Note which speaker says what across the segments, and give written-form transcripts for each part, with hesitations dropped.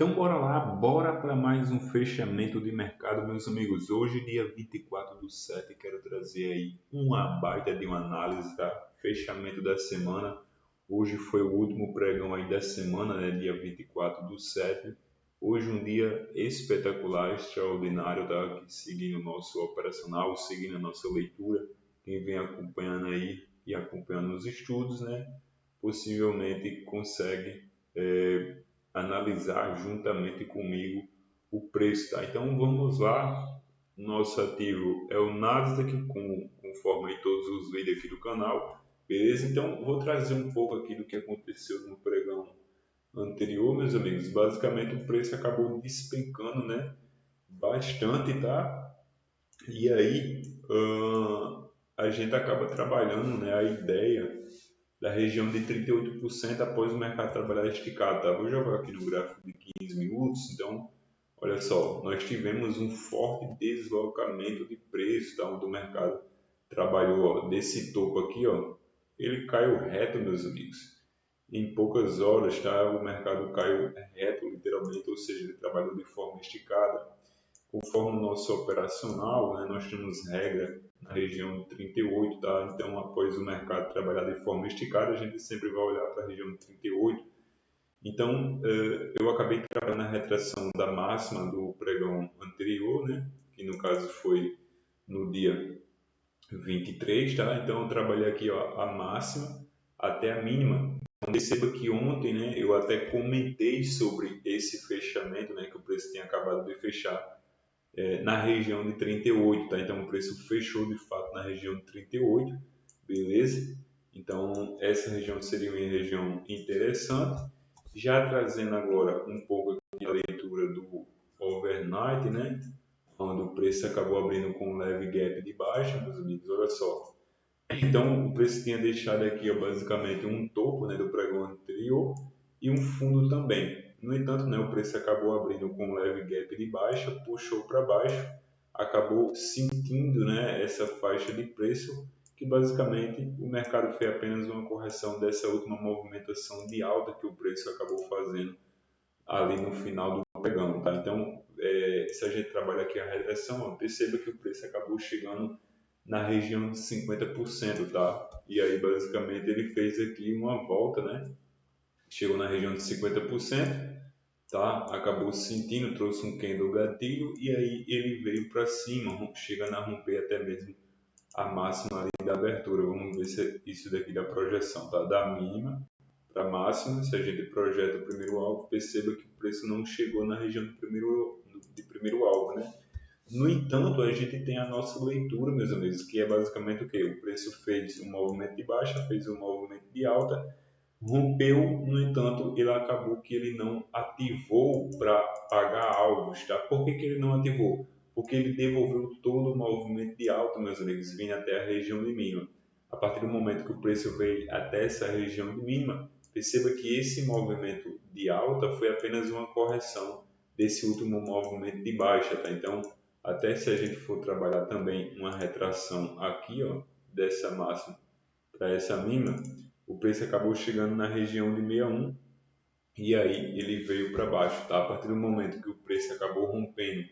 Speaker 1: Então, bora lá, bora para mais um fechamento de mercado, meus amigos. Hoje, dia 24/7, quero trazer aí uma baita de uma análise, tá? Fechamento da semana. Hoje foi o último pregão aí da semana, né? Dia 24/7. Hoje um dia espetacular, extraordinário, tá? Aqui seguindo o nosso operacional, seguindo a nossa leitura. Quem vem acompanhando aí e acompanhando os estudos, né? Possivelmente consegue analisar juntamente comigo o preço, tá? Então vamos lá, nosso ativo é o Nasdaq, conforme aí todos os vídeos aqui do canal, beleza? Então vou trazer um pouco aqui do que aconteceu no pregão anterior, meus amigos. Basicamente o preço acabou despencando, né? Bastante, tá? E aí a gente acaba trabalhando, né? A ideia da região de 38% após o mercado trabalhar esticado, tá? Vou jogar aqui no gráfico de 15 minutos, então, olha só, nós tivemos um forte deslocamento de preço, tá? Onde o mercado trabalhou, ó, desse topo aqui, ó, ele caiu reto, meus amigos. Em poucas horas, tá? O mercado caiu reto, literalmente, ou seja, ele trabalhou de forma esticada. Conforme o nosso operacional, né, nós temos regra na região de 38, tá? Então, após o mercado trabalhar de forma esticada, a gente sempre vai olhar para a região de 38. Então, eu acabei trabalhando na retração da máxima do pregão anterior, né? Que no caso foi no dia 23, tá? Então, eu trabalhei aqui, ó, a máxima até a mínima. Então, perceba que ontem, né, eu até comentei sobre esse fechamento, né, que o preço tinha acabado de fechar na região de 38, tá? Então o preço fechou de fato na região de 38, beleza? Então essa região seria uma região interessante. Já trazendo agora um pouco aqui a leitura do overnight, né? Onde o preço acabou abrindo com um leve gap de baixa, meus amigos, olha só. Então o preço tinha deixado aqui, ó, basicamente um topo, né, do pregão anterior e um fundo também. No entanto, né, o preço acabou abrindo com um leve gap de baixa, puxou para baixo, acabou sentindo, né, essa faixa de preço, que basicamente o mercado foi apenas uma correção dessa última movimentação de alta que o preço acabou fazendo ali no final do pregão, tá? Então, se a gente trabalha aqui a regressão, ó, perceba que o preço acabou chegando na região de 50%, tá? E aí, basicamente, ele fez aqui uma volta, né? Chegou na região de 50%, tá? Acabou sentindo, trouxe um candle gatilho e aí ele veio para cima, chegando a romper até mesmo a máxima ali da abertura. Vamos ver se isso daqui da projeção, tá? Da mínima para máxima, se a gente projeta o primeiro alvo, perceba que o preço não chegou na região de primeiro alvo, né? No entanto, a gente tem a nossa leitura, meus amigos, que é basicamente o que? O preço fez um movimento de baixa, fez um movimento de alta, rompeu, no entanto, ele acabou que ele não ativou para pagar alvos, tá? Por que ele não ativou? Porque ele devolveu todo o movimento de alta, meus amigos, vindo até a região de mínima. A partir do momento que o preço veio até essa região de mínima, perceba que esse movimento de alta foi apenas uma correção desse último movimento de baixa, tá? Então, até se a gente for trabalhar também uma retração aqui, ó, dessa máxima para essa mínima, o preço acabou chegando na região de 61 e aí ele veio para baixo, tá? A partir do momento que o preço acabou rompendo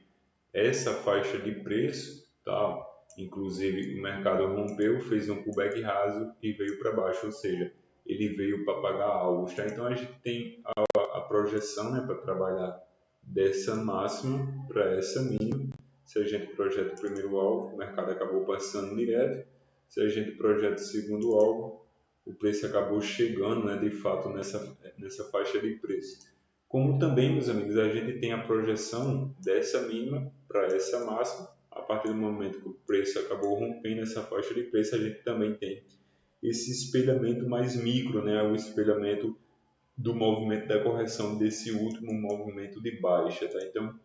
Speaker 1: essa faixa de preço, tá? Inclusive o mercado rompeu, fez um pullback raso e veio para baixo, ou seja, ele veio para pagar alvos, tá? Então a gente tem a projeção, né, para trabalhar dessa máxima para essa mínima. Se a gente projeta o primeiro alvo, o mercado acabou passando direto. Se a gente projeta o segundo alvo, o preço acabou chegando, né, de fato nessa faixa de preço. Como também, meus amigos, a gente tem a projeção dessa mínima para essa máxima. A partir do momento que o preço acabou rompendo essa faixa de preço, a gente também tem esse espelhamento mais micro, né, o espelhamento do movimento da correção desse último movimento de baixa, tá? Então,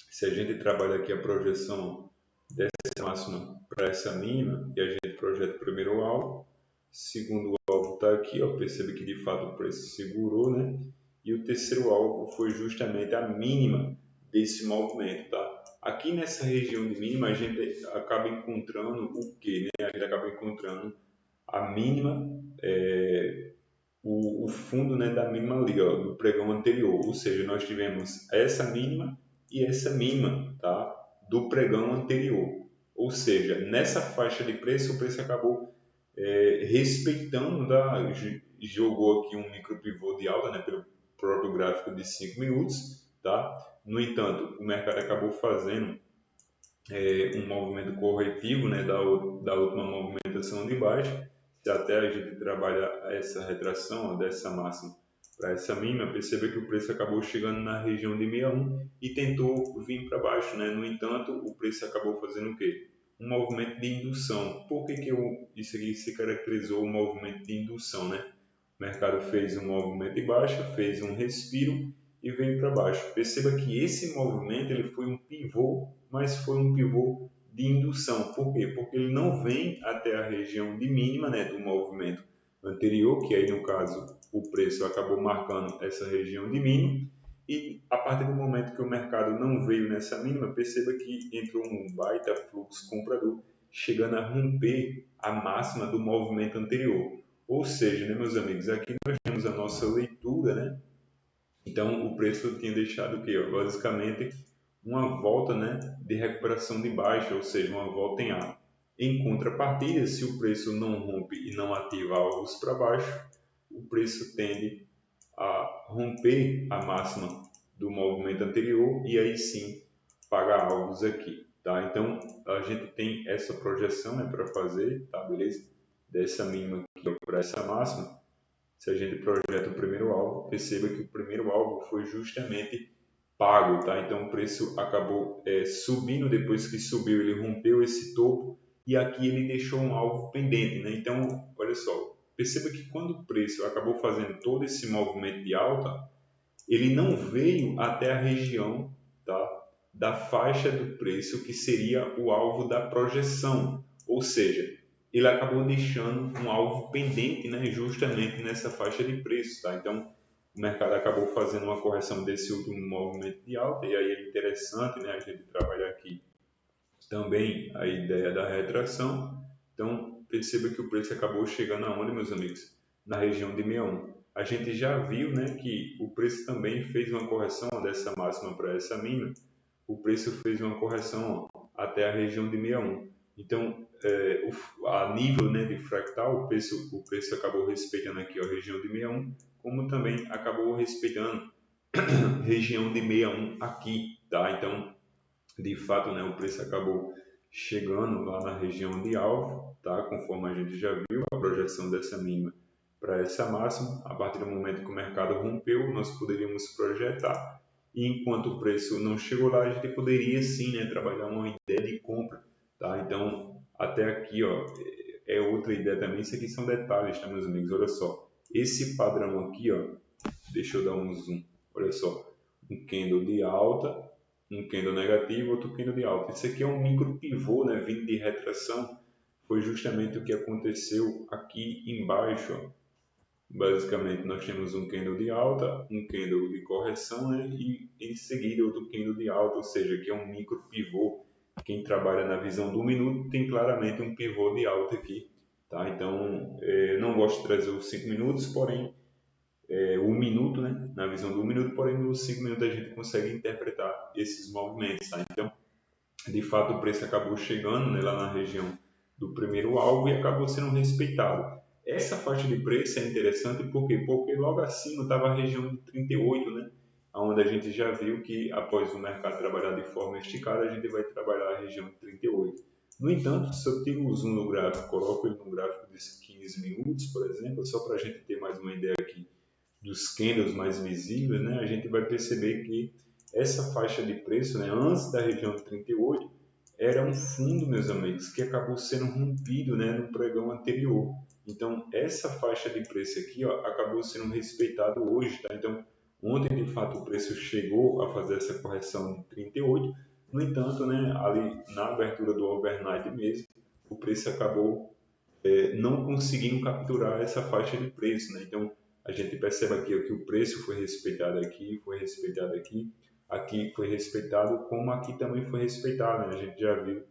Speaker 1: se a gente trabalha aqui a projeção dessa máxima para essa mínima e a gente projeta o primeiro alvo, segundo alvo está aqui, ó, percebe que de fato o preço segurou, né? E o terceiro alvo foi justamente a mínima desse movimento, tá? Aqui nessa região de mínima a gente acaba encontrando o que, né? A gente acaba encontrando a mínima o fundo, né, da mínima ali, ó, do pregão anterior. Ou seja, nós tivemos essa mínima e essa mínima, tá, do pregão anterior. Ou seja, nessa faixa de preço, o preço acabou respeitando, jogou aqui um micro pivô de alta, né, pelo próprio gráfico de 5 minutos. Tá? No entanto, o mercado acabou fazendo um movimento corretivo, né, da última movimentação de baixo. Se até a gente trabalha essa retração, ó, dessa máxima para essa mínima, perceba que o preço acabou chegando na região de 61 e tentou vir para baixo. Né? No entanto, o preço acabou fazendo o quê? Um movimento de indução. Por que isso aqui se caracterizou um movimento de indução? Né? O mercado fez um movimento de baixa, fez um respiro e veio para baixo. Perceba que esse movimento ele foi um pivô, mas foi um pivô de indução. Por quê? Porque ele não vem até a região de mínima, né, do movimento anterior, que aí no caso o preço acabou marcando essa região de mínima, e a partir do momento que o mercado não veio nessa mínima, perceba que entrou um baita fluxo comprador, chegando a romper a máxima do movimento anterior. Ou seja, né, meus amigos, aqui nós temos a nossa leitura, né? Então, o preço tinha deixado o quê? Basicamente, uma volta, né, de recuperação de baixa, ou seja, uma volta em A. Em contrapartida, se o preço não rompe e não ativa alvos para baixo, o preço tende a romper a máxima do movimento anterior e aí sim pagar alvos aqui, tá? Então, a gente tem essa projeção, né, para fazer, tá, beleza? Dessa mínima aqui para essa máxima. Se a gente projeta o primeiro alvo, perceba que o primeiro alvo foi justamente pago, tá? Então o preço acabou subindo, depois que subiu ele rompeu esse topo e aqui ele deixou um alvo pendente, né? Então, olha só, perceba que quando o preço acabou fazendo todo esse movimento de alta, ele não veio até a região, tá, da faixa do preço que seria o alvo da projeção, ou seja, ele acabou deixando um alvo pendente, né, justamente nessa faixa de preço, tá? Então, o mercado acabou fazendo uma correção desse último movimento de alta e aí é interessante, né, a gente trabalhar aqui também a ideia da retração. Então, perceba que o preço acabou chegando aonde, meus amigos? Na região de 61. A gente já viu, né, que o preço também fez uma correção dessa máxima para essa mínima. O preço fez uma correção até a região de 61. Então, a nível, né, de fractal, o preço acabou respeitando aqui a região de 61, como também acabou respeitando região de 61 aqui, tá? Então, de fato, né, o preço acabou chegando lá na região de alvo, tá? Conforme a gente já viu, a projeção dessa mínima para essa máxima, a partir do momento que o mercado rompeu, nós poderíamos projetar. E enquanto o preço não chegou lá, a gente poderia sim, né, trabalhar uma ideia de compra, tá? Então, até aqui, ó, é outra ideia também. Isso aqui são detalhes, tá, meus amigos? Olha só, esse padrão aqui, ó, deixa eu dar um zoom. Olha só, um candle de alta, um candle negativo, outro candle de alta. Isso aqui é um micro pivô, né, vindo de retração. Foi justamente o que aconteceu aqui embaixo. Ó. Basicamente, nós temos um candle de alta, um candle de correção, né, e em seguida outro candle de alta, ou seja, aqui é um micro pivô. Quem trabalha na visão do minuto tem claramente um pivô de alta aqui. Tá? Então, não gosto de trazer os 5 minutos, porém um minuto, né? Na visão do 1 minuto, porém nos 5 minutos a gente consegue interpretar esses movimentos, tá? Então, de fato, o preço acabou chegando, né, lá na região do primeiro alvo e acabou sendo respeitado. Essa faixa de preço é interessante por quê? Porque logo acima estava a região de 38, né? Onde a gente já viu que após o mercado trabalhar de forma esticada, a gente vai trabalhar a região de 38. No entanto, se eu tiro o zoom no gráfico, coloco ele no gráfico de 15 minutos, por exemplo, só para a gente ter mais uma ideia aqui dos candles mais visíveis, né, a gente vai perceber que essa faixa de preço, né, antes da região de 38, era um fundo, meus amigos, que acabou sendo rompido, né, no pregão anterior. Então, essa faixa de preço aqui, ó, acabou sendo respeitado hoje, tá? Então, ontem, de fato, o preço chegou a fazer essa correção de 38. No entanto, né, ali na abertura do overnight mesmo, o preço acabou não conseguindo capturar essa faixa de preço, né? Então, a gente percebe aqui ó, que o preço foi respeitado aqui foi respeitado, como aqui também foi respeitado, né? A gente já viu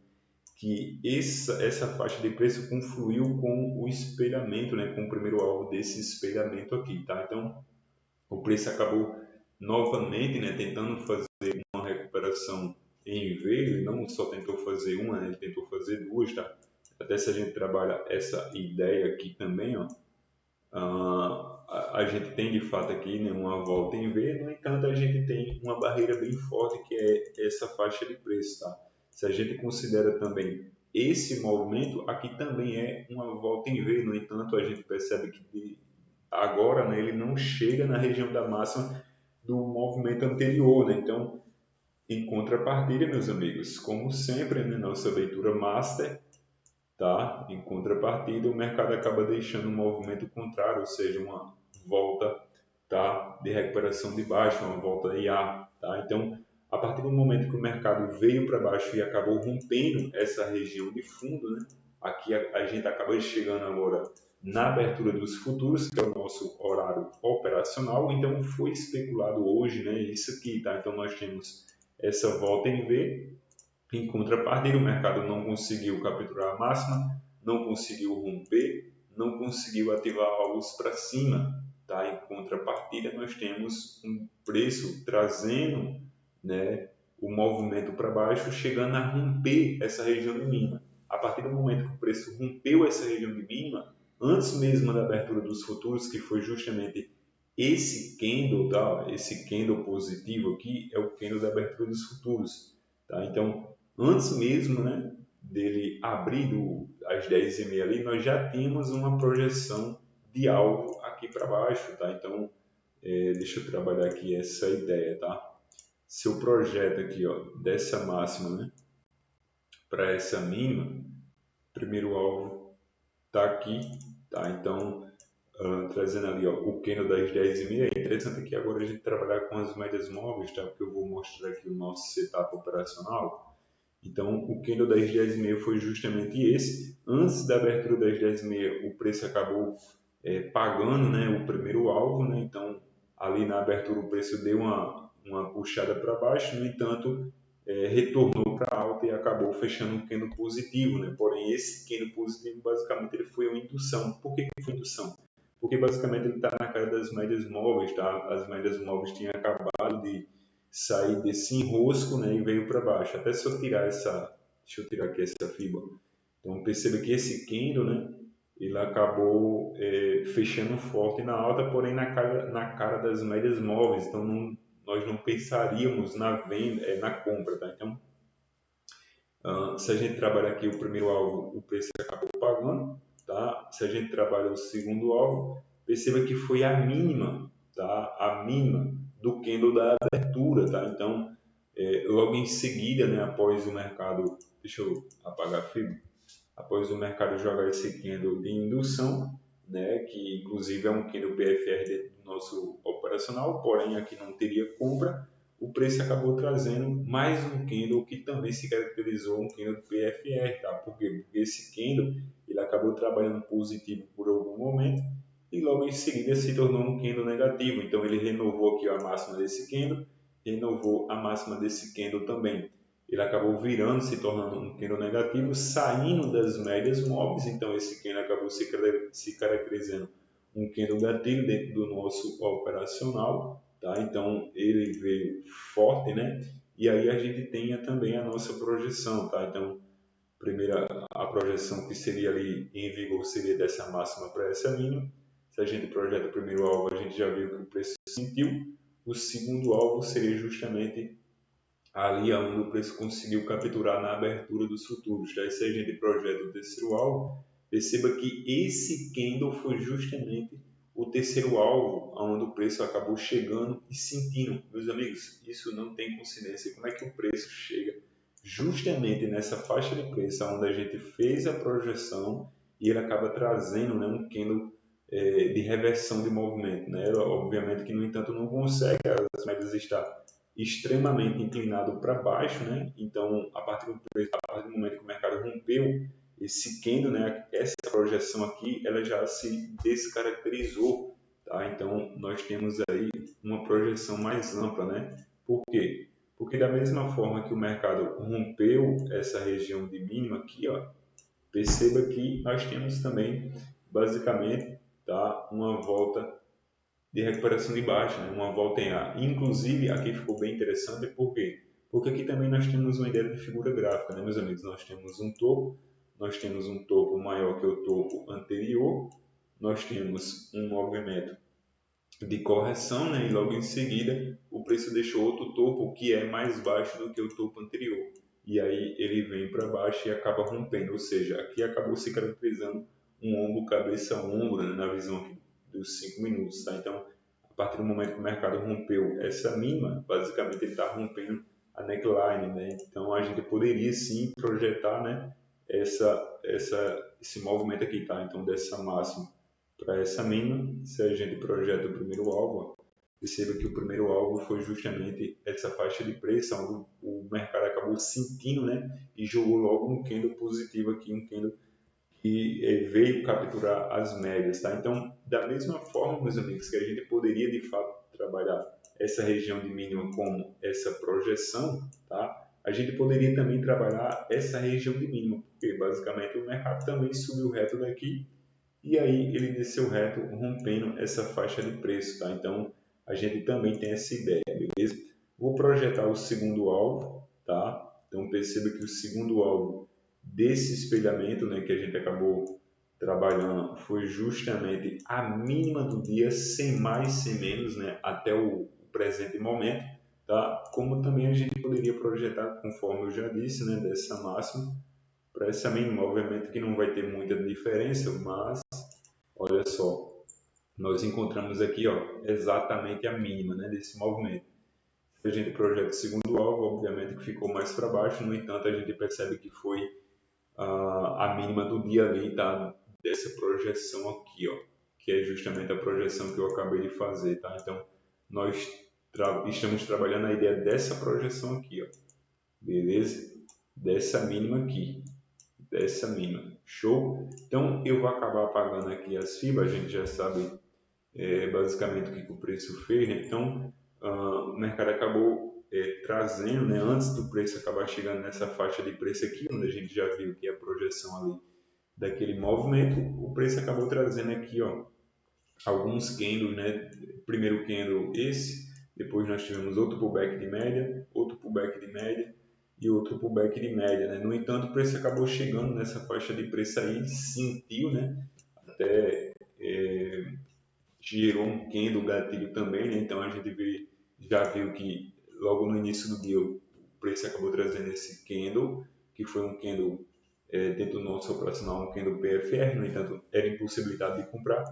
Speaker 1: que essa faixa de preço confluiu com o espelhamento, né, com o primeiro alvo desse espelhamento aqui, tá? Então, o preço acabou novamente, né, tentando fazer uma recuperação em V, ele não só tentou fazer uma, né, ele tentou fazer duas, tá? Até se a gente trabalha essa ideia aqui também, ó, a gente tem de fato aqui, né, uma volta em V, no entanto a gente tem uma barreira bem forte que é essa faixa de preço, tá? Se a gente considera também esse movimento, aqui também é uma volta em V, no entanto a gente percebe que agora, né, ele não chega na região da máxima do movimento anterior, né? Então, em contrapartida, meus amigos, como sempre, né, nossa leitura master, tá? Em contrapartida, o mercado acaba deixando um movimento contrário, ou seja, uma volta, tá, de recuperação de baixo, uma volta IA, tá? Então, a partir do momento que o mercado veio para baixo e acabou rompendo essa região de fundo, né? Aqui a gente acaba chegando agora na abertura dos futuros, que é o nosso horário operacional. Então, foi especulado hoje, né? Isso aqui, tá? Então, nós temos essa volta em V. Em contrapartida, o mercado não conseguiu capturar a máxima, não conseguiu romper, não conseguiu ativar alvos para cima. Tá? Em contrapartida, nós temos um preço trazendo, né, o movimento para baixo, chegando a romper essa região de mínima. A partir do momento que o preço rompeu essa região de mínima, antes mesmo da abertura dos futuros, que foi justamente esse candle, tá? Esse candle positivo aqui é o candle da abertura dos futuros. Tá? Então, antes mesmo, né, dele abrir às 10h30 ali, nós já temos uma projeção de alvo aqui para baixo, tá? Então, deixa eu trabalhar aqui essa ideia, tá? Se eu projeto aqui, ó, dessa máxima, né, para essa mínima, primeiro alvo tá aqui, tá? Então, trazendo ali, ó, o candle das 10h30, é interessante aqui agora a gente trabalhar com as médias móveis, tá? Porque eu vou mostrar aqui o nosso setup operacional. Então, o candle das 10h30 foi justamente esse. Antes da abertura das 10h30, o preço acabou pagando, né, o primeiro alvo. Né? Então, ali na abertura, o preço deu uma puxada para baixo. No entanto, retornou para alta e acabou fechando um candle positivo. Né? Porém, esse candle positivo, basicamente, ele foi uma indução. Por que foi indução? Porque, basicamente, ele está na cara das médias móveis. Tá? As médias móveis tinham acabado de sair desse enrosco, né, e veio para baixo. Até se eu tirar deixa eu tirar aqui essa fibra. Então perceba que esse candle, né, ele acabou fechando forte na alta, porém na cara das médias móveis. Então nós não pensaríamos na venda, na compra, tá? Então se a gente trabalha aqui o primeiro alvo, o preço acabou pagando, tá? Se a gente trabalha o segundo alvo, perceba que foi a mínima, tá? A mínima do candle da abertura, tá? Então, logo em seguida, né, após o mercado, deixa eu apagar a fibra, após o mercado jogar esse candle de indução, né, que inclusive é um candle PFR dentro do nosso operacional, porém aqui não teria compra, o preço acabou trazendo mais um candle que também se caracterizou um candle PFR, tá? Por quê? Porque esse candle ele acabou trabalhando positivo por algum momento e logo em seguida se tornou um candle negativo. Então ele renovou aqui a máxima desse candle, renovou a máxima desse candle também. Ele acabou virando, se tornando um candle negativo, saindo das médias móveis. Então esse candle acabou se caracterizando um candle gatilho dentro do nosso operacional, tá? Então ele veio forte, né? E aí a gente tem também a nossa projeção, tá? Então primeira a projeção que seria ali em vigor seria dessa máxima para essa mínima. Se a gente projeta o primeiro alvo, a gente já viu que o preço sentiu. O segundo alvo seria justamente ali onde o preço conseguiu capturar na abertura dos futuros. Tá? E se a gente projeta o terceiro alvo, perceba que esse candle foi justamente o terceiro alvo, onde o preço acabou chegando e sentindo. Meus amigos, isso não tem coincidência. Como é que o preço chega justamente nessa faixa de preço, onde a gente fez a projeção e ele acaba trazendo, né, um candle de reversão de movimento. Né? Obviamente que, no entanto, não consegue, as médias estão extremamente inclinado para baixo, né? Então, a partir do momento que o mercado rompeu esse candle, né? Essa projeção aqui, ela já se descaracterizou, tá? Então, nós temos aí uma projeção mais ampla, né? Por quê? Porque da mesma forma que o mercado rompeu essa região de mínima aqui, ó, perceba que nós temos também, basicamente, tá, uma volta de recuperação de baixa, né? Uma volta em A. Inclusive, aqui ficou bem interessante, por quê? Porque aqui também nós temos uma ideia de figura gráfica, né, meus amigos? Nós temos um topo maior que o topo anterior, nós temos um movimento de correção, né? E logo em seguida o preço deixou outro topo que é mais baixo do que o topo anterior. E aí ele vem para baixo e acaba rompendo, ou seja, aqui acabou se caracterizando um ombro, cabeça, ombro, né? Na visão aqui dos 5 minutos, tá? Então, a partir do momento que o mercado rompeu essa mínima, basicamente ele está rompendo a neckline, né? Então, a gente poderia sim projetar, né? Esse movimento aqui, tá? Então, dessa máxima para essa mínima, se a gente projeta o primeiro alvo, perceba que o primeiro alvo foi justamente essa faixa de preço, onde o mercado acabou sentindo, né? E jogou logo um candle positivo aqui, um candle que veio capturar as médias, tá? Então, da mesma forma, meus amigos, que a gente poderia de fato trabalhar essa região de mínima como essa projeção, tá? A gente poderia também trabalhar essa região de mínima, porque basicamente o mercado também subiu reto daqui e aí ele desceu reto, rompendo essa faixa de preço, tá? Então, a gente também tem essa ideia, beleza? Vou projetar o segundo alvo, tá? Então, perceba que o segundo alvo desse espelhamento, né, que a gente acabou trabalhando, foi justamente a mínima do dia, sem mais, sem menos, né, até o presente momento, tá? Como também a gente poderia projetar, conforme eu já disse, né, dessa máxima para essa mínima. Obviamente que não vai ter muita diferença, mas olha só, nós encontramos aqui, ó, exatamente a mínima, né, desse movimento. Se a gente projeta o segundo alvo, obviamente que ficou mais para baixo, no entanto, a gente percebe que foi a mínima do dia ali, tá? Dessa projeção aqui, ó, que é justamente a projeção que eu acabei de fazer, tá? Então, nós estamos trabalhando a ideia dessa projeção aqui, ó, beleza? Dessa mínima aqui, dessa mínima, show? Então, eu vou acabar apagando aqui as fibras, a gente já sabe basicamente o que o preço fez, né? Então, o mercado acabou trazendo, né, antes do preço acabar chegando nessa faixa de preço aqui, onde a gente já viu que é a projeção ali daquele movimento, o preço acabou trazendo aqui, ó, alguns candles, né? Primeiro candle esse, depois nós tivemos outro pullback de média, outro pullback de média e outro pullback de média, né? No entanto, o preço acabou chegando nessa faixa de preço aí, sentiu, né? Até gerou um candle gatilho também, né? Então a gente já viu que logo no início do dia o preço acabou trazendo esse candle, que foi um candle dentro do nosso operacional, um candle PFR, no entanto era impossibilidade de comprar,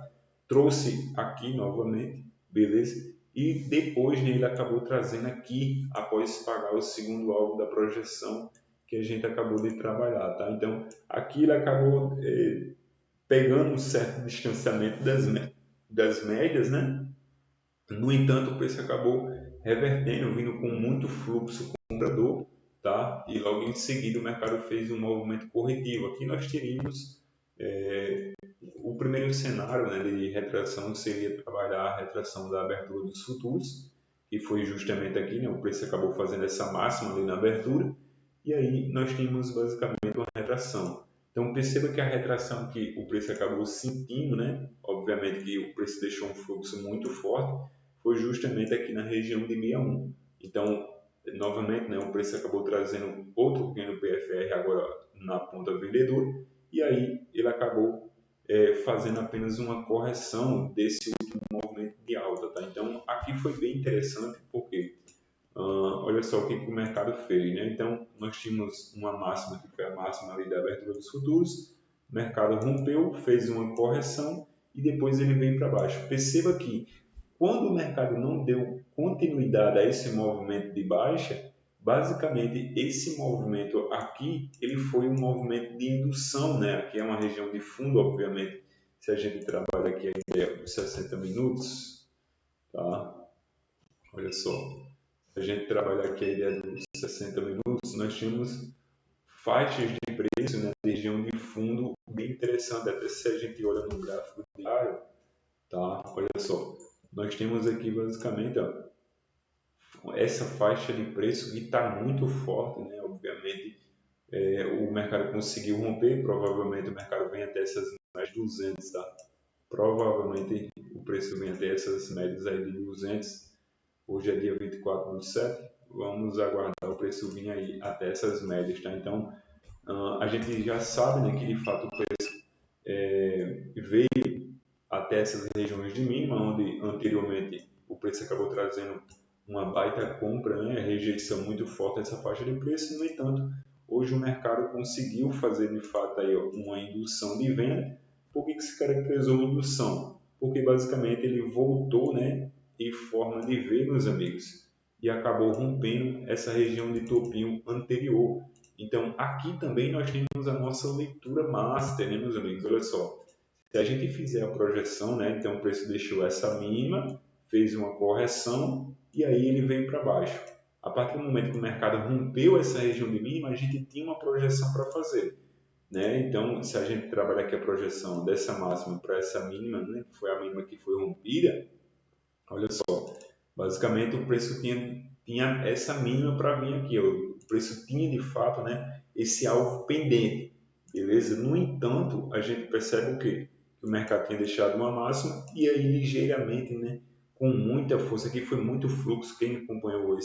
Speaker 1: trouxe aqui novamente, beleza? E depois, né, ele acabou trazendo aqui, após pagar o segundo alvo da projeção que a gente acabou de trabalhar, tá? Então aqui ele acabou pegando um certo distanciamento das médias, né? No entanto, o preço acabou revertendo, vindo com muito fluxo comprador, tá? E logo em seguida o mercado fez um movimento corretivo. Aqui nós teríamos o primeiro cenário, né, de retração seria trabalhar a retração da abertura dos futuros, que foi justamente aqui, né? O preço acabou fazendo essa máxima ali na abertura, e aí nós temos basicamente uma retração. Então perceba que a retração que o preço acabou sentindo, né? Obviamente que o preço deixou um fluxo muito forte, foi justamente aqui na região de 61. Então, novamente, né, o preço acabou trazendo outro pequeno PFR agora na ponta vendedora, e aí ele acabou fazendo apenas uma correção desse último movimento de alta, tá? Então, aqui foi bem interessante, porque olha só o que o mercado fez, né? Então, nós tínhamos uma máxima, que foi a máxima ali da abertura dos futuros, o mercado rompeu, fez uma correção e depois ele veio para baixo. Perceba que quando o mercado não deu continuidade a esse movimento de baixa, basicamente esse movimento aqui, ele foi um movimento de indução, né? Aqui é uma região de fundo, obviamente, se a gente trabalha aqui a ideia dos 60 minutos, tá? Olha só, se a gente trabalhar aqui a ideia dos 60 minutos, nós tínhamos faixas de preço na região de fundo bem interessante, até se a gente olha no gráfico diário, tá? Olha só, nós temos aqui basicamente, ó, essa faixa de preço que está muito forte, né? Obviamente, o mercado conseguiu romper, provavelmente o mercado vem até essas mais 200, tá? Provavelmente o preço vem até essas médias aí de 200. Hoje é dia 24/7, vamos aguardar o preço vir aí até essas médias, tá? Então, a gente já sabe, né, que de fato o preço veio até essas regiões de mínima, onde anteriormente o preço acabou trazendo uma baita compra, né, rejeição muito forte dessa faixa de preço. No entanto, hoje o mercado conseguiu fazer de fato aí uma indução de venda. Por que se caracterizou indução? Porque basicamente ele voltou, né, em forma de V, meus amigos, e acabou rompendo essa região de topinho anterior. Então, aqui também nós temos a nossa leitura master, né, meus amigos? Olha só, se a gente fizer a projeção, né, então o preço deixou essa mínima, fez uma correção e aí ele veio para baixo. A partir do momento que o mercado rompeu essa região de mínima, a gente tinha uma projeção para fazer, né? Então, se a gente trabalhar aqui a projeção dessa máxima para essa mínima, né, que foi a mínima que foi rompida, olha só, basicamente o preço tinha essa mínima para vir aqui, ó. O preço tinha de fato, né, esse alvo pendente, beleza? No entanto, a gente percebe o quê? Que o mercado tinha deixado uma máxima e aí ligeiramente, né, com muita força, aqui foi muito fluxo. Quem acompanhou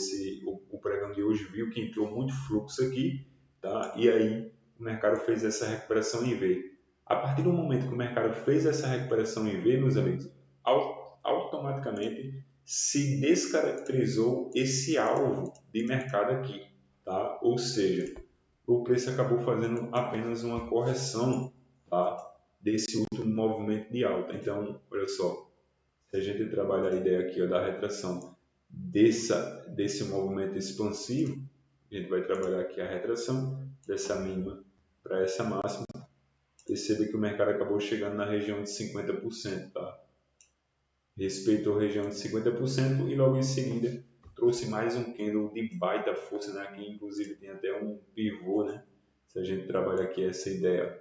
Speaker 1: o pregão de hoje viu que entrou muito fluxo aqui, tá? E aí o mercado fez essa recuperação em V. A partir do momento que o mercado fez essa recuperação em V, meus amigos, automaticamente se descaracterizou esse alvo de mercado aqui, tá? Ou seja, o preço acabou fazendo apenas uma correção, tá, desse último movimento de alta. Então, olha só, se a gente trabalhar a ideia aqui, ó, da retração desse movimento expansivo, a gente vai trabalhar aqui a retração dessa mínima para essa máxima. Perceba que o mercado acabou chegando na região de 50%, tá? Respeitou a região de 50% e logo em seguida trouxe mais um candle de baita força, né? Aqui inclusive tem até um pivô, né? Se a gente trabalha aqui essa ideia,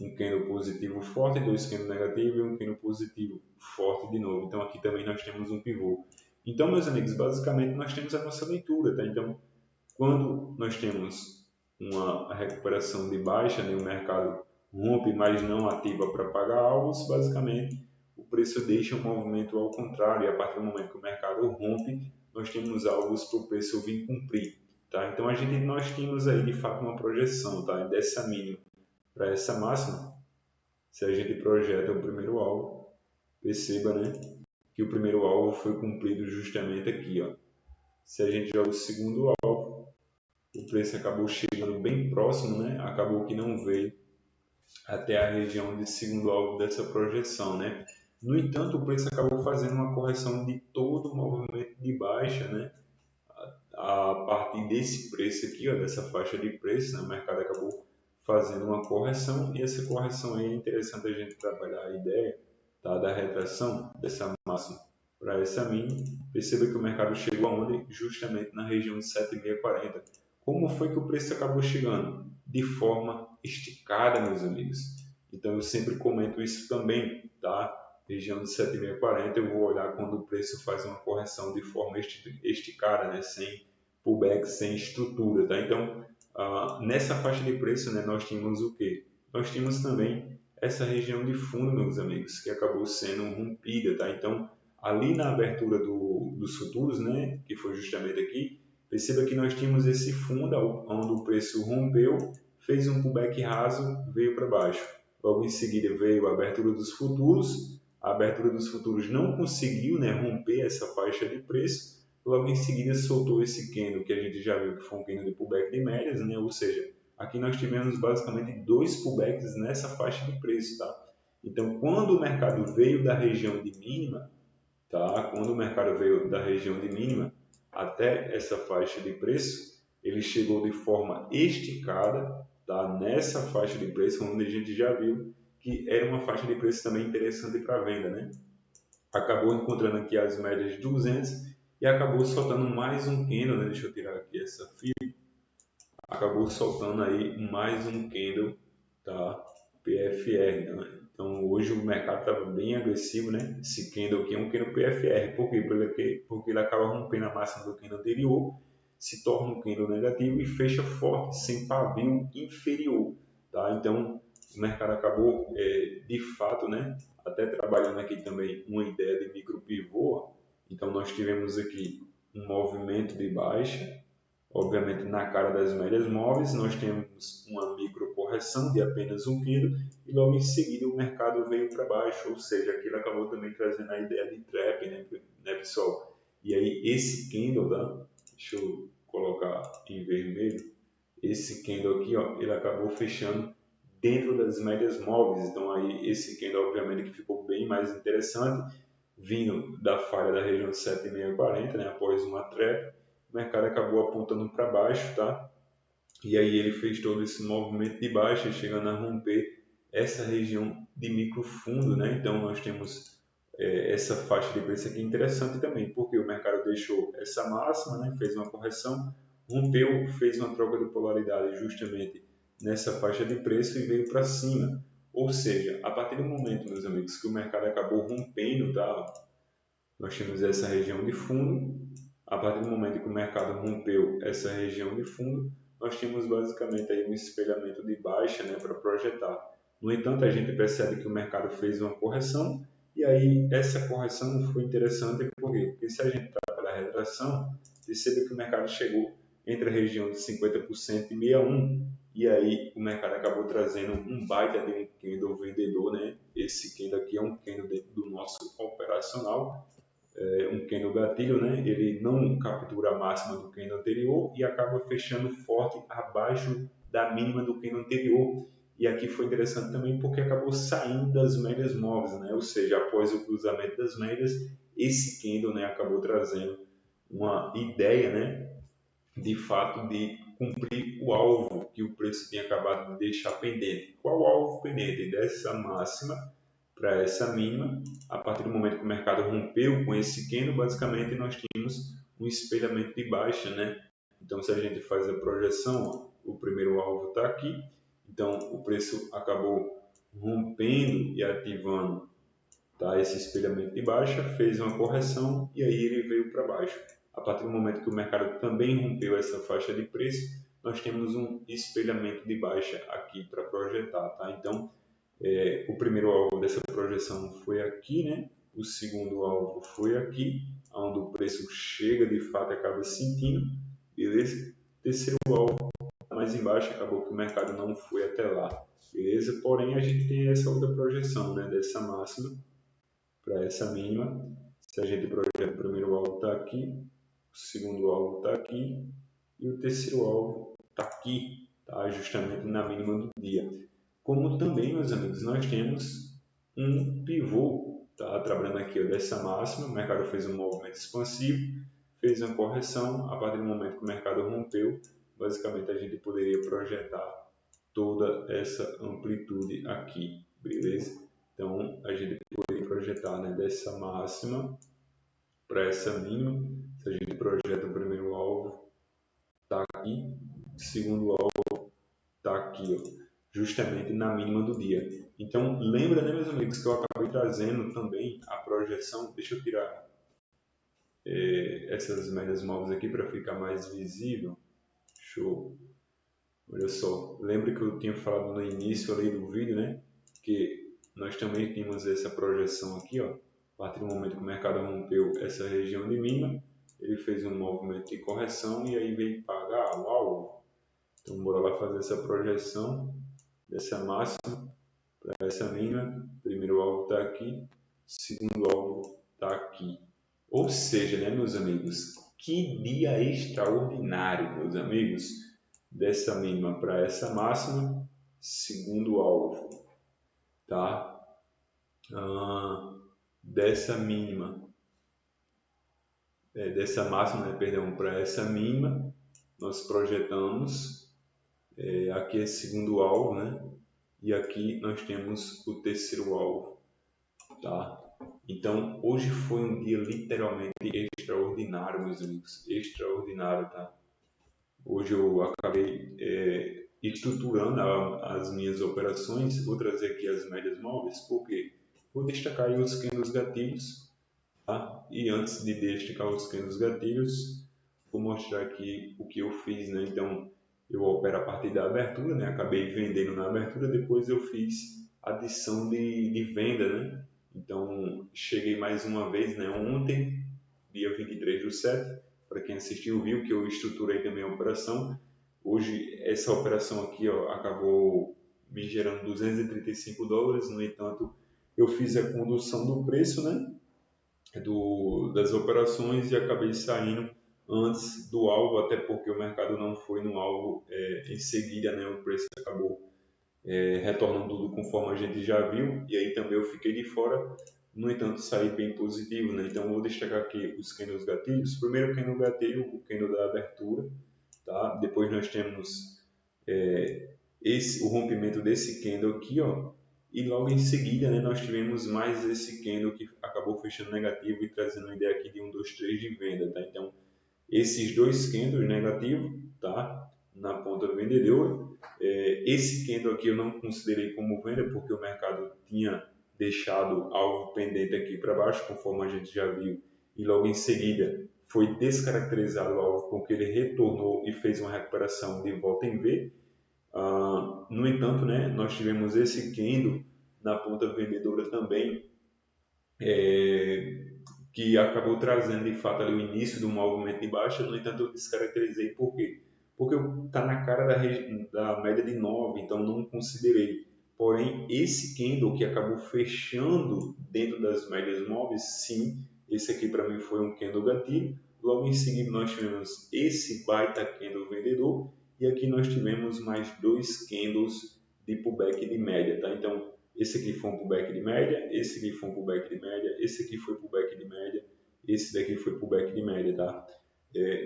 Speaker 1: um candle positivo forte, dois candles negativos e um candle positivo forte de novo. Então aqui também nós temos um pivô. Então, meus amigos, basicamente nós temos a nossa leitura, tá? Então, quando nós temos uma recuperação de baixa, né, o mercado rompe, mas não ativa para pagar alvos, basicamente o preço deixa o movimento ao contrário, e a partir do momento que o mercado rompe, nós temos alvos para o preço vir cumprir. Tá? Então nós temos aí de fato uma projeção, tá? Dessa mínima para essa máxima. Se a gente projeta o primeiro alvo, perceba, né, que o primeiro alvo foi cumprido justamente aqui. Ó. Se a gente joga o segundo alvo, o preço acabou chegando bem próximo, né? Acabou que não veio até a região de segundo alvo dessa projeção, né? No entanto, o preço acabou fazendo uma correção de todo o movimento de baixa, né? A partir desse preço aqui, ó, dessa faixa de preço, né? O mercado acabou fazendo uma correção e essa correção aí é interessante a gente trabalhar a ideia, tá, da retração dessa máxima para essa mínima. Perceba que o mercado chegou aonde? Justamente na região de 7.640. Como foi que o preço acabou chegando? De forma esticada, meus amigos. Então eu sempre comento isso também, tá? Região de 7.640 eu vou olhar quando o preço faz uma correção de forma esticada, né? Sem pullback, sem estrutura, tá? Então, nessa faixa de preço, né, nós tínhamos o quê? Nós tínhamos também essa região de fundo, meus amigos, que acabou sendo rompida, tá? Então, ali na abertura dos futuros, né, que foi justamente aqui, perceba que nós tínhamos esse fundo onde o preço rompeu, fez um pullback raso, veio para baixo. Logo em seguida veio a abertura dos futuros. A abertura dos futuros não conseguiu, né, romper essa faixa de preço. Logo em seguida soltou esse candle que a gente já viu que foi um candle de pullback de médias, né? Ou seja, aqui nós tivemos basicamente dois pullbacks nessa faixa de preço, tá? Então, quando o mercado veio da região de mínima, tá? Quando o mercado veio da região de mínima até essa faixa de preço, ele chegou de forma esticada, tá? Nessa faixa de preço, onde a gente já viu que era uma faixa de preço também interessante para venda, né? Acabou encontrando aqui as médias de 200 e acabou soltando mais um candle, né? Deixa eu tirar aqui essa fila. Acabou soltando aí mais um candle, tá? PFR, né? Então, hoje o mercado estava bem agressivo, né? Esse candle aqui é um candle PFR. Por quê? Porque ele acaba rompendo a máxima do candle anterior, se torna um candle negativo e fecha forte, sem pavio inferior. Tá? Então, o mercado acabou, de fato, né? Até trabalhando aqui também uma ideia de micro pivô. Então, nós tivemos aqui um movimento de baixa, obviamente na cara das médias móveis, nós temos uma micro correção de apenas um candle e logo em seguida o mercado veio para baixo, ou seja, aquilo acabou também trazendo a ideia de trap, né pessoal? E aí esse candle, tá? Deixa eu colocar em vermelho, esse candle aqui, ó, ele acabou fechando dentro das médias móveis, então aí esse candle obviamente que ficou bem mais interessante, vindo da falha da região de 7,640, né, após uma trap, o mercado acabou apontando para baixo, tá? E aí ele fez todo esse movimento de baixa, chegando a romper essa região de microfundo, né? Então nós temos essa faixa de preço aqui interessante também, porque o mercado deixou essa máxima, né? Fez uma correção, rompeu, fez uma troca de polaridade justamente nessa faixa de preço e veio para cima. Ou seja, a partir do momento, meus amigos, que o mercado acabou rompendo, tá? Nós temos essa região de fundo. A partir do momento que o mercado rompeu essa região de fundo, nós tínhamos basicamente aí um espelhamento de baixa, né, para projetar. No entanto, a gente percebe que o mercado fez uma correção e aí essa correção foi interessante por quê? Porque se a gente trabalhar a retração, percebe que o mercado chegou entre a região de 50% e 61 e aí o mercado acabou trazendo um baita de um candle vendedor, né? Esse candle aqui é um candle dentro do nosso operacional, um candle gatilho, né? Ele não captura a máxima do candle anterior e acaba fechando forte abaixo da mínima do candle anterior. E aqui foi interessante também porque acabou saindo das médias móveis, né? Ou seja, após o cruzamento das médias, esse candle, né, acabou trazendo uma ideia, né, de fato de cumprir o alvo que o preço tinha acabado de deixar pendente. Qual o alvo pendente? Dessa máxima para essa mínima. A partir do momento que o mercado rompeu com esse candle, basicamente nós tínhamos um espelhamento de baixa, né? Então, se a gente faz a projeção, ó, o primeiro alvo está aqui. Então, o preço acabou rompendo e ativando, tá, esse espelhamento de baixa, fez uma correção e aí ele veio para baixo. A partir do momento que o mercado também rompeu essa faixa de preço, nós temos um espelhamento de baixa aqui para projetar, tá? Então, o primeiro alvo dessa projeção foi aqui, né? O segundo alvo foi aqui, onde o preço chega de fato e acaba sentindo, beleza? Terceiro alvo, mais embaixo, acabou que o mercado não foi até lá, beleza? Porém, a gente tem essa outra projeção, né? Dessa máxima para essa mínima. Se a gente projeta, o primeiro alvo está aqui, o segundo alvo está aqui e o terceiro alvo está aqui, tá? Justamente na mínima do dia. Como também, meus amigos, nós temos um pivô, tá? Trabalhando aqui ó, dessa máxima, o mercado fez um movimento expansivo, fez uma correção, a partir do momento que o mercado rompeu, basicamente a gente poderia projetar toda essa amplitude aqui, beleza? Então, a gente poderia projetar, né, dessa máxima para essa mínima. Se a gente projeta o primeiro alvo, está aqui, o segundo alvo está aqui, ó, justamente na mínima do dia. Então, lembra, né, meus amigos, que eu acabei trazendo também a projeção. Deixa eu tirar essas médias móveis aqui para ficar mais visível. Show. Olha só, lembra que eu tinha falado no início ali do vídeo, né, que nós também tínhamos essa projeção aqui, ó. A partir do momento que o mercado rompeu essa região de mínima, ele fez um movimento de correção e aí veio pagar o alvo. Então, bora lá fazer essa projeção dessa máxima para essa mínima. Primeiro alvo está aqui, segundo alvo está aqui. Ou seja, né, meus amigos, que dia extraordinário, meus amigos, dessa mínima para essa máxima, segundo alvo, tá? Dessa mínima, dessa máxima, né, perdão, para essa mínima, nós projetamos aqui é segundo alvo, né? E aqui nós temos o terceiro alvo, tá? Então, hoje foi um dia literalmente extraordinário, meus amigos, extraordinário, tá? Hoje eu acabei estruturando as minhas operações, vou trazer aqui as médias móveis, porque vou destacar aí os candles gatilhos, tá? E antes de destacar os candles gatilhos, vou mostrar aqui o que eu fiz, né? Então, eu opero a partir da abertura, né? Acabei vendendo na abertura, depois eu fiz adição de venda, né? Então, cheguei mais uma vez, né? Ontem, dia 23/7, para quem assistiu viu que eu estruturei também a operação. Hoje, essa operação aqui, ó, acabou me gerando US$ 235, no entanto, eu fiz a condução do preço, né? Das operações e acabei saindo antes do alvo, até porque o mercado não foi no alvo em seguida, né? O preço acabou retornando tudo conforme a gente já viu, e aí também eu fiquei de fora, no entanto saí bem positivo, né? Então vou destacar aqui os candles gatilhos. Primeiro candle gatilho, o candle da abertura, tá? Depois nós temos o rompimento desse candle aqui, ó, e logo em seguida, né, nós tivemos mais esse candle que acabou fechando negativo e trazendo uma ideia aqui de 1, 2, 3 de venda, tá? Então, esses dois candles negativos, tá? Na ponta vendedora. Esse candle aqui eu não considerei como venda porque o mercado tinha deixado algo pendente aqui para baixo, conforme a gente já viu, e logo em seguida foi descaracterizado o alvo com que ele retornou e fez uma recuperação de volta em V. No entanto, né, nós tivemos esse candle na ponta vendedora também, que acabou trazendo de fato ali o início do movimento de baixa. No entanto, eu descaracterizei por quê? Porque está na cara da média de 9, então não considerei. Porém, esse candle que acabou fechando dentro das médias móveis, sim, esse aqui para mim foi um candle gatilho. Logo em seguida, nós tivemos esse baita candle vendedor e aqui nós tivemos mais dois candles de pullback de média, tá? Então, esse aqui foi um pullback de média, esse aqui foi um pullback de média, esse aqui foi pullback de média, esse daqui foi pullback de média, tá?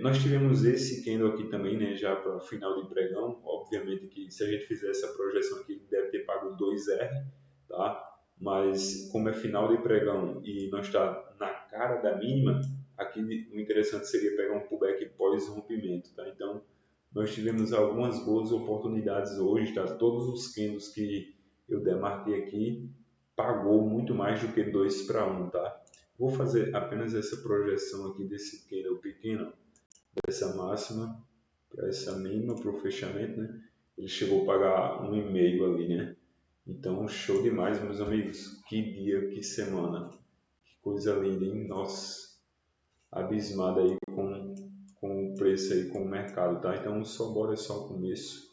Speaker 1: Nós tivemos esse candle aqui também, né, já para final de pregão. Obviamente que se a gente fizer essa projeção aqui, deve ter pago 2R, tá? Mas como é final de pregão e nós está na cara da mínima, aqui o interessante seria pegar um pullback pós-rompimento, tá? Então, nós tivemos algumas boas oportunidades hoje, tá? Todos os candles que eu demarquei aqui pagou muito mais do que 2 para 1, tá? Vou fazer apenas essa projeção aqui desse candle pequeno, dessa máxima para essa mínima, para o fechamento, né? Ele chegou a pagar 1,5 ali, né? Então, show demais, meus amigos. Que dia, que semana. Que coisa linda, hein? Nossa, abismada aí com o preço aí, com o mercado, tá? Então, bora só o começo.